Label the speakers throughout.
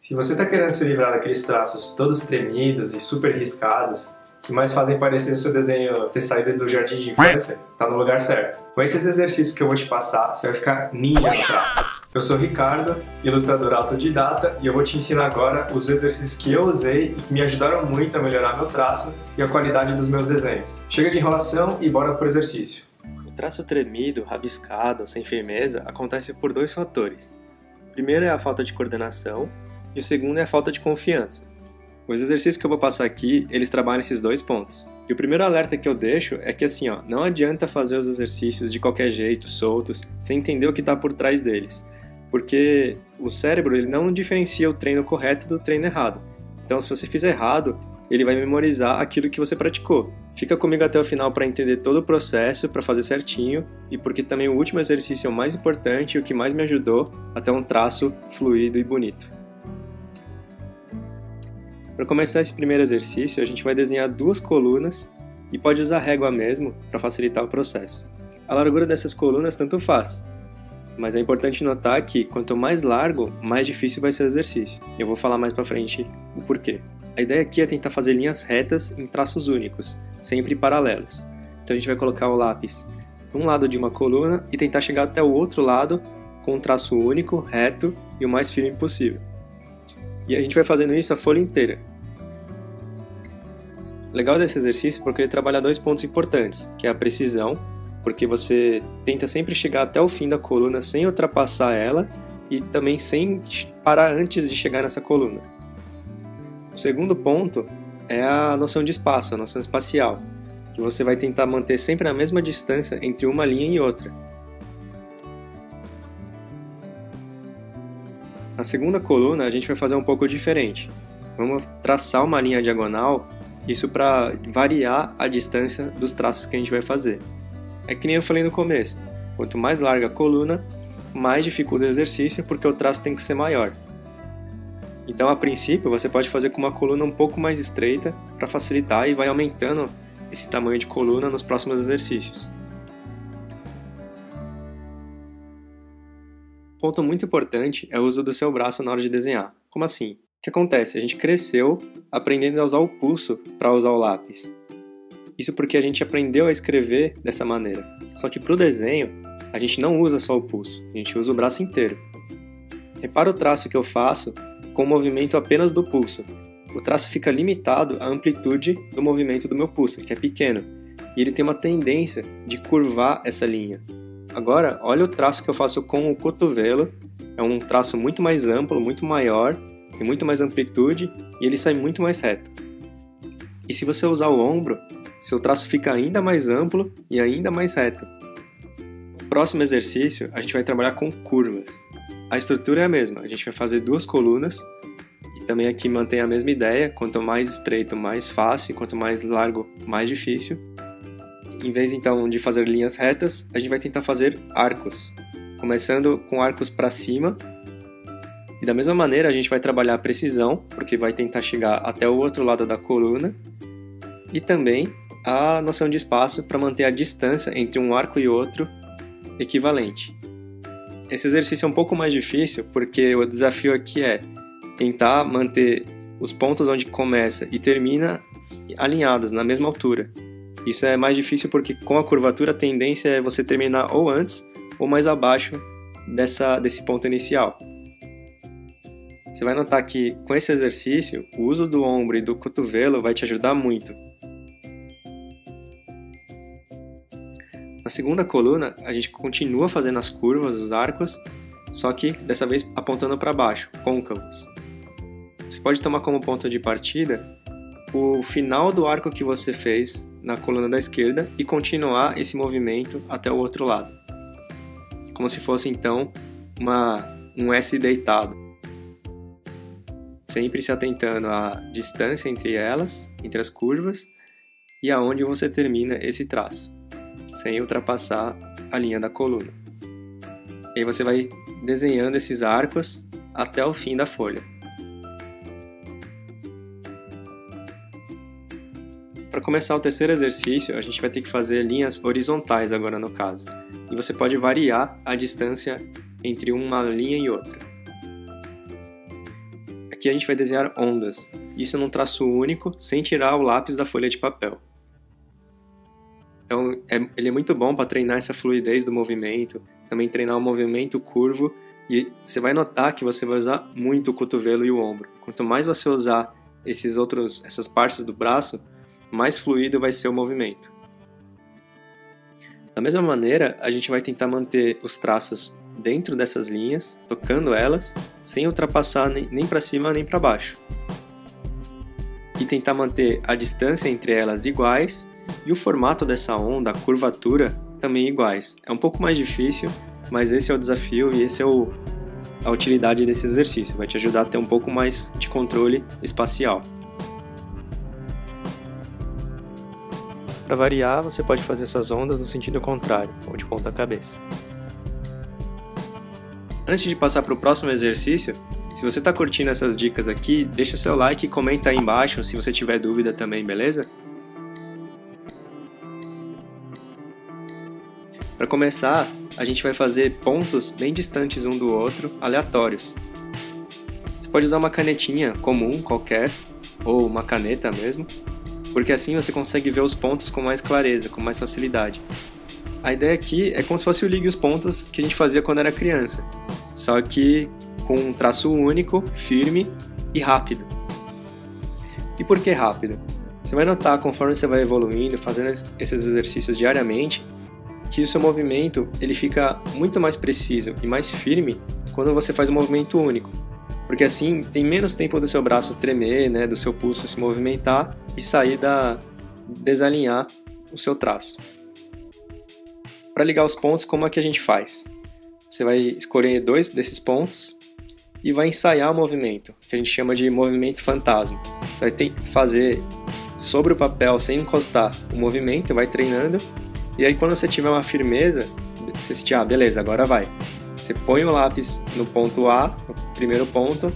Speaker 1: Se você está querendo se livrar daqueles traços todos tremidos e super riscados, que mais fazem parecer o seu desenho ter saído do jardim de infância, tá no lugar certo. Com esses exercícios que eu vou te passar, você vai ficar ninja no traço. Eu sou o Ricardo, ilustrador autodidata, e eu vou te ensinar agora os exercícios que eu usei e que me ajudaram muito a melhorar meu traço e a qualidade dos meus desenhos. Chega de enrolação e bora pro exercício.
Speaker 2: O traço tremido, rabiscado, sem firmeza, acontece por dois fatores. O primeiro é a falta de coordenação e o segundo é a falta de confiança. Os exercícios que eu vou passar aqui, eles trabalham esses dois pontos. E o primeiro alerta que eu deixo é que assim, não adianta fazer os exercícios de qualquer jeito, soltos, sem entender o que está por trás deles. Porque o cérebro ele não diferencia o treino correto do treino errado. Então, se você fizer errado, ele vai memorizar aquilo que você praticou. Fica comigo até o final para entender todo o processo, para fazer certinho, e porque também o último exercício é o mais importante e o que mais me ajudou a ter um traço fluido e bonito. Para começar esse primeiro exercício, a gente vai desenhar duas colunas e pode usar régua mesmo para facilitar o processo. A largura dessas colunas tanto faz, mas é importante notar que quanto mais largo, mais difícil vai ser o exercício. Eu vou falar mais para frente o porquê. A ideia aqui é tentar fazer linhas retas em traços únicos, sempre paralelos. Então a gente vai colocar o lápis de um lado de uma coluna e tentar chegar até o outro lado com um traço único, reto e o mais firme possível. E a gente vai fazendo isso a folha inteira. O legal desse exercício é porque ele trabalha dois pontos importantes, que é a precisão, porque você tenta sempre chegar até o fim da coluna sem ultrapassar ela e também sem parar antes de chegar nessa coluna. O segundo ponto é a noção de espaço, a noção espacial, que você vai tentar manter sempre a mesma distância entre uma linha e outra. Na segunda coluna, a gente vai fazer um pouco diferente. Vamos traçar uma linha diagonal, isso para variar a distância dos traços que a gente vai fazer. É que nem eu falei no começo, quanto mais larga a coluna, mais dificulta o exercício porque o traço tem que ser maior. Então, a princípio, você pode fazer com uma coluna um pouco mais estreita para facilitar e vai aumentando esse tamanho de coluna nos próximos exercícios. Ponto muito importante é o uso do seu braço na hora de desenhar. Como assim? O que acontece? A gente cresceu aprendendo a usar o pulso para usar o lápis. Isso porque a gente aprendeu a escrever dessa maneira. Só que para o desenho, a gente não usa só o pulso, a gente usa o braço inteiro. Repara o traço que eu faço com o movimento apenas do pulso. O traço fica limitado à amplitude do movimento do meu pulso, que é pequeno, e ele tem uma tendência de curvar essa linha. Agora, olha o traço que eu faço com o cotovelo, é um traço muito mais amplo, muito maior, tem muito mais amplitude e ele sai muito mais reto. E se você usar o ombro, seu traço fica ainda mais amplo e ainda mais reto. No próximo exercício, a gente vai trabalhar com curvas. A estrutura é a mesma, a gente vai fazer duas colunas e também aqui mantém a mesma ideia, quanto mais estreito, mais fácil, quanto mais largo, mais difícil. Em vez então de fazer linhas retas, a gente vai tentar fazer arcos, começando com arcos para cima. E da mesma maneira a gente vai trabalhar a precisão, porque vai tentar chegar até o outro lado da coluna, e também a noção de espaço para manter a distância entre um arco e outro equivalente. Esse exercício é um pouco mais difícil porque o desafio aqui é tentar manter os pontos onde começa e termina alinhados, na mesma altura. Isso é mais difícil porque com a curvatura a tendência é você terminar ou antes ou mais abaixo desse ponto inicial. Você vai notar que com esse exercício, o uso do ombro e do cotovelo vai te ajudar muito. Na segunda coluna, a gente continua fazendo as curvas, os arcos, só que dessa vez apontando para baixo, côncavos. Você pode tomar como ponto de partida o final do arco que você fez na coluna da esquerda e continuar esse movimento até o outro lado. Como se fosse então um S deitado. Sempre se atentando à distância entre elas, entre as curvas, e aonde você termina esse traço, sem ultrapassar a linha da coluna. E aí você vai desenhando esses arcos até o fim da folha. Para começar o terceiro exercício, a gente vai ter que fazer linhas horizontais agora no caso. E você pode variar a distância entre uma linha e outra. aqui a gente vai desenhar ondas, isso num traço único, sem tirar o lápis da folha de papel. Então ele é muito bom para treinar essa fluidez do movimento, também treinar o movimento curvo, e você vai notar que você vai usar muito o cotovelo e o ombro. Quanto mais você usar essas partes do braço, mais fluido vai ser o movimento. Da mesma maneira, a gente vai tentar manter os traços dentro dessas linhas, tocando elas, sem ultrapassar nem para cima nem para baixo. E tentar manter a distância entre elas iguais e o formato dessa onda, a curvatura, também iguais. É um pouco mais difícil, mas esse é o desafio e esse é a utilidade desse exercício. Vai te ajudar a ter um pouco mais de controle espacial. Para variar, você pode fazer essas ondas no sentido contrário, ou de ponta cabeça. Antes de passar para o próximo exercício, se você está curtindo essas dicas aqui, deixa seu like e comenta aí embaixo se você tiver dúvida também, beleza? Para começar, a gente vai fazer pontos bem distantes um do outro, aleatórios. Você pode usar uma canetinha comum, qualquer, ou uma caneta mesmo, porque assim você consegue ver os pontos com mais clareza, com mais facilidade. A ideia aqui é como se fosse o ligue os pontos que a gente fazia quando era criança, só que com um traço único, firme e rápido. E por que rápido? Você vai notar, conforme você vai evoluindo, fazendo esses exercícios diariamente, que o seu movimento ele fica muito mais preciso e mais firme quando você faz um movimento único. Porque assim tem menos tempo do seu braço tremer, né, do seu pulso se movimentar e sair desalinhar o seu traço. Para ligar os pontos, como é que a gente faz? Você vai escolher 2 desses pontos e vai ensaiar o movimento, que a gente chama de movimento fantasma. Você vai ter que fazer sobre o papel sem encostar o movimento, vai treinando, e aí quando você tiver uma firmeza, você sentir, beleza, agora vai. Você põe o lápis no ponto A, no primeiro ponto,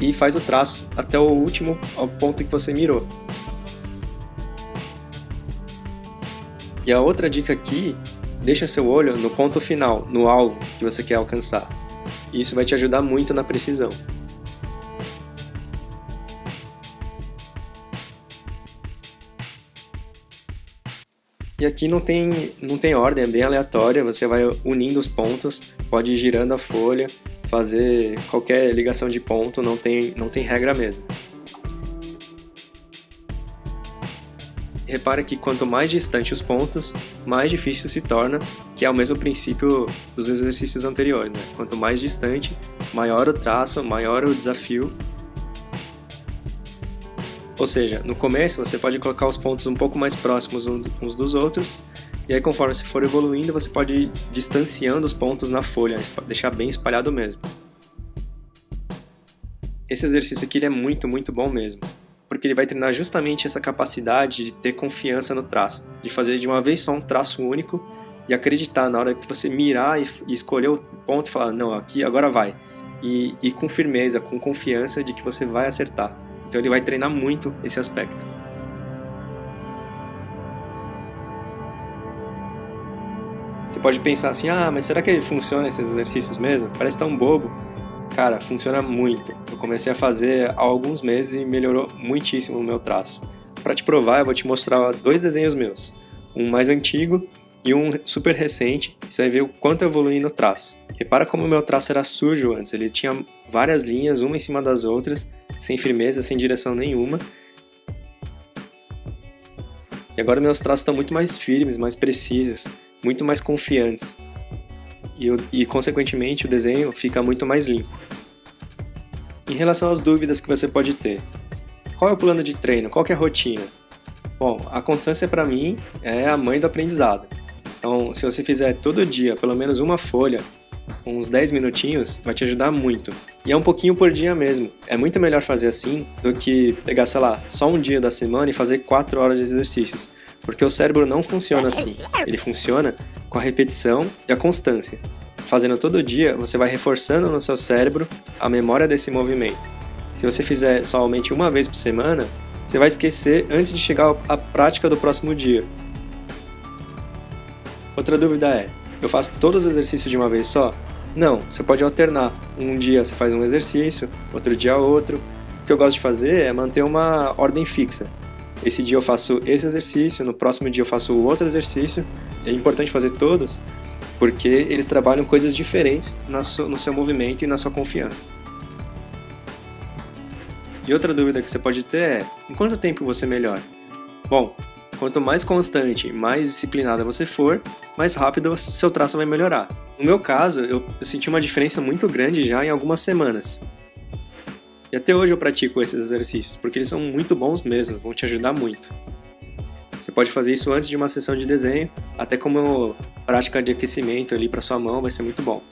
Speaker 2: e faz o traço até o último, ao ponto que você mirou. E a outra dica aqui, deixa seu olho no ponto final, no alvo que você quer alcançar. E isso vai te ajudar muito na precisão. E aqui não tem ordem, é bem aleatória, você vai unindo os pontos, pode ir girando a folha, fazer qualquer ligação de ponto, não tem regra mesmo. Repara que quanto mais distante os pontos, mais difícil se torna, que é o mesmo princípio dos exercícios anteriores, né? Quanto mais distante, maior o traço, maior o desafio. Ou seja, no começo você pode colocar os pontos um pouco mais próximos uns dos outros, e aí conforme você for evoluindo, você pode ir distanciando os pontos na folha, deixar bem espalhado mesmo. Esse exercício aqui ele é muito, muito bom mesmo, porque ele vai treinar justamente essa capacidade de ter confiança no traço, de fazer de uma vez só um traço único e acreditar na hora que você mirar e escolher o ponto e falar, não, aqui agora vai. E com firmeza, com confiança de que você vai acertar. Então ele vai treinar muito esse aspecto. Você pode pensar assim, mas será que funciona esses exercícios mesmo? Parece tão bobo. Cara, funciona muito. Eu comecei a fazer há alguns meses e melhorou muitíssimo o meu traço. Para te provar, eu vou te mostrar 2 desenhos meus. Um mais antigo e um super recente. Você vai ver o quanto eu evolui no traço. Repara como o meu traço era sujo antes. Ele tinha várias linhas, uma em cima das outras, sem firmeza, sem direção nenhuma. E agora meus traços estão muito mais firmes, mais precisos, muito mais confiantes. E consequentemente o desenho fica muito mais limpo. Em relação às dúvidas que você pode ter, qual é o plano de treino? Qual que é a rotina? Bom, a constância para mim é a mãe do aprendizado. Então, se você fizer todo dia pelo menos uma folha, uns 10 minutinhos, vai te ajudar muito. E é um pouquinho por dia mesmo. É muito melhor fazer assim do que pegar, sei lá, só um dia da semana e fazer 4 horas de exercícios. Porque o cérebro não funciona assim. Ele funciona com a repetição e a constância. Fazendo todo dia, você vai reforçando no seu cérebro a memória desse movimento. Se você fizer somente uma vez por semana, você vai esquecer antes de chegar à prática do próximo dia. Outra dúvida é, eu faço todos os exercícios de uma vez só? Não, você pode alternar. Um dia você faz um exercício, outro dia outro. que eu gosto de fazer é manter uma ordem fixa. Esse dia eu faço esse exercício, no próximo dia eu faço outro exercício. É importante fazer todos, porque eles trabalham coisas diferentes no seu movimento e na sua confiança. E outra dúvida que você pode ter é, em quanto tempo você melhora? Bom, quanto mais constante, mais disciplinada você for, mais rápido seu traço vai melhorar. No meu caso, eu senti uma diferença muito grande já em algumas semanas. E até hoje eu pratico esses exercícios, porque eles são muito bons mesmo, vão te ajudar muito. Você pode fazer isso antes de uma sessão de desenho, até como prática de aquecimento ali para sua mão, vai ser muito bom.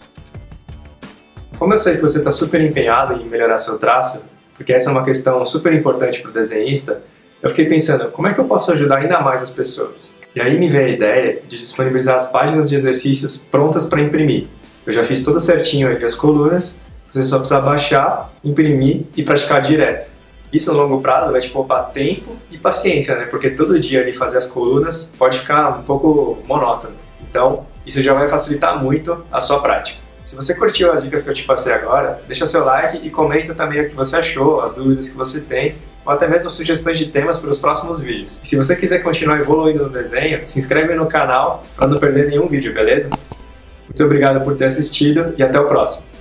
Speaker 1: Como eu sei que você está super empenhado em melhorar seu traço, porque essa é uma questão super importante para o desenhista, eu fiquei pensando, como é que eu posso ajudar ainda mais as pessoas? E aí me veio a ideia de disponibilizar as páginas de exercícios prontas para imprimir. Eu já fiz tudo certinho aqui as colunas, você só precisa baixar, imprimir e praticar direto. Isso no longo prazo vai te poupar tempo e paciência, né? Porque todo dia ali fazer as colunas pode ficar um pouco monótono. Então, isso já vai facilitar muito a sua prática. Se você curtiu as dicas que eu te passei agora, deixa seu like e comenta também o que você achou, as dúvidas que você tem, ou até mesmo sugestões de temas para os próximos vídeos. E se você quiser continuar evoluindo no desenho, se inscreve no canal para não perder nenhum vídeo, beleza? Muito obrigado por ter assistido e até o próximo.